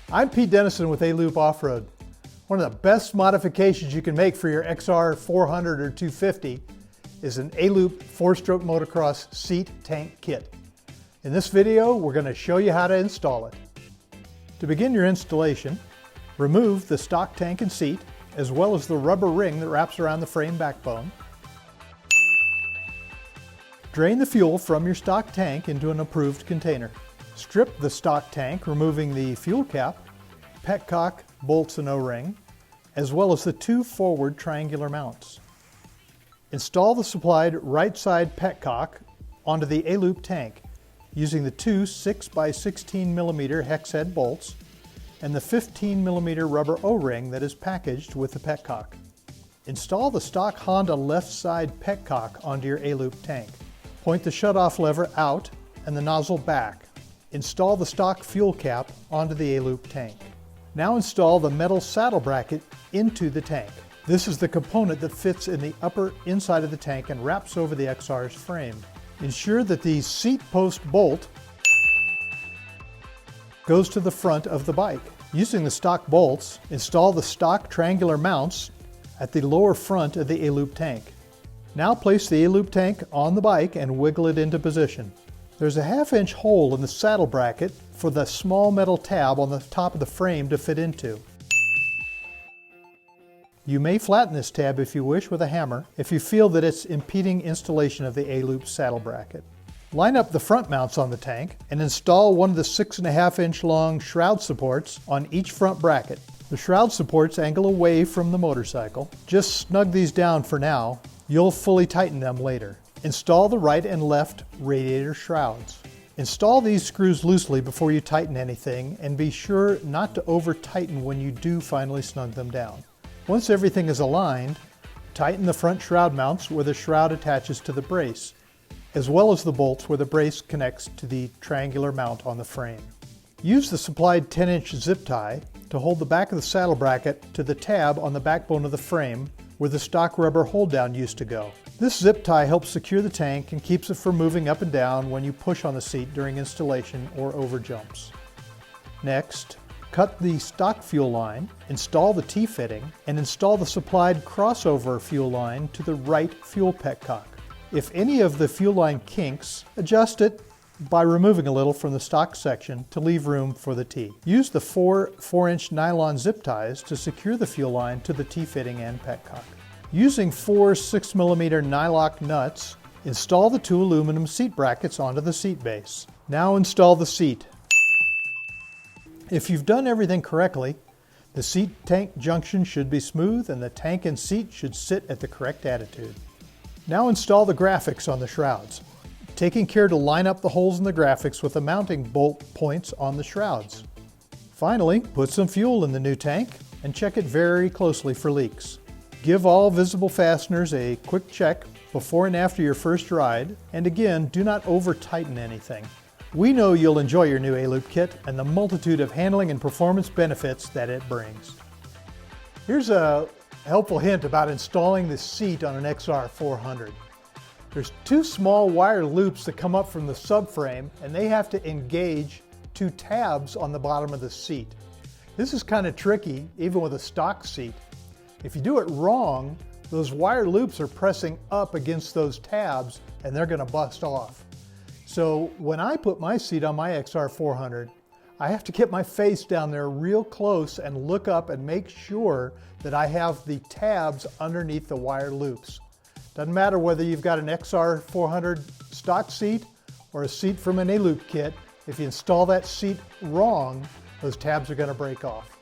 I'm Pete Dennison with Aloop Off-Road. One of the best modifications you can make for your XR400 or 250 is an Aloop 4-stroke motocross seat tank kit. In this video, we're going to show you how to install it. To begin your installation, remove the stock tank and seat, as well as the rubber ring that wraps around the frame backbone. Drain the fuel from your stock tank into an approved container. Strip the stock tank, removing the fuel cap, petcock, bolts and O-ring, as well as the two forward triangular mounts. Install the supplied right side petcock onto the Aloop tank using the two 6x16mm hex head bolts and the 15mm rubber O-ring that is packaged with the petcock. Install the stock Honda left side petcock onto your Aloop tank. Point the shutoff lever out and the nozzle back. Install the stock fuel cap onto the Aloop tank. Now install the metal saddle bracket into the tank. This is the component that fits in the upper inside of the tank and wraps over the XR's frame. Ensure that the seat post bolt goes to the front of the bike. Using the stock bolts, install the stock triangular mounts at the lower front of the Aloop tank. Now place the Aloop tank on the bike and wiggle it into position. There's a 1/2-inch hole in the saddle bracket for the small metal tab on the top of the frame to fit into. You may flatten this tab if you wish with a hammer if you feel that it's impeding installation of the Aloop saddle bracket. Line up the front mounts on the tank and install one of the 6.5-inch long shroud supports on each front bracket. The shroud supports angle away from the motorcycle. Just snug these down for now. You'll fully tighten them later. Install the right and left radiator shrouds. Install these screws loosely before you tighten anything, and be sure not to over-tighten when you do finally snug them down. Once everything is aligned, tighten the front shroud mounts where the shroud attaches to the brace, as well as the bolts where the brace connects to the triangular mount on the frame. Use the supplied 10-inch zip tie to hold the back of the saddle bracket to the tab on the backbone of the frame where the stock rubber hold down used to go. This zip tie helps secure the tank and keeps it from moving up and down when you push on the seat during installation or over jumps. Next, cut the stock fuel line, install the T-fitting, and install the supplied crossover fuel line to the right fuel petcock. If any of the fuel line kinks, adjust it by removing a little from the stock section to leave room for the T. Use the 4-inch nylon zip ties to secure the fuel line to the T-fitting and petcock. Using 4 6mm nylock nuts, install the two aluminum seat brackets onto the seat base. Now install the seat. If you've done everything correctly, the seat tank junction should be smooth and the tank and seat should sit at the correct attitude. Now install the graphics on the shrouds, taking care to line up the holes in the graphics with the mounting bolt points on the shrouds. Finally, put some fuel in the new tank and check it very closely for leaks. Give all visible fasteners a quick check before and after your first ride, and again, do not over-tighten anything. We know you'll enjoy your new Aloop kit and the multitude of handling and performance benefits that it brings. Here's a helpful hint about installing the seat on an XR400. There's two small wire loops that come up from the subframe, and they have to engage two tabs on the bottom of the seat. This is kind of tricky, even with a stock seat. If you do it wrong, those wire loops are pressing up against those tabs and they're going to bust off. So when I put my seat on my XR400, I have to get my face down there real close and look up and make sure that I have the tabs underneath the wire loops. Doesn't matter whether you've got an XR400 stock seat or a seat from an Aloop kit, if you install that seat wrong, those tabs are going to break off.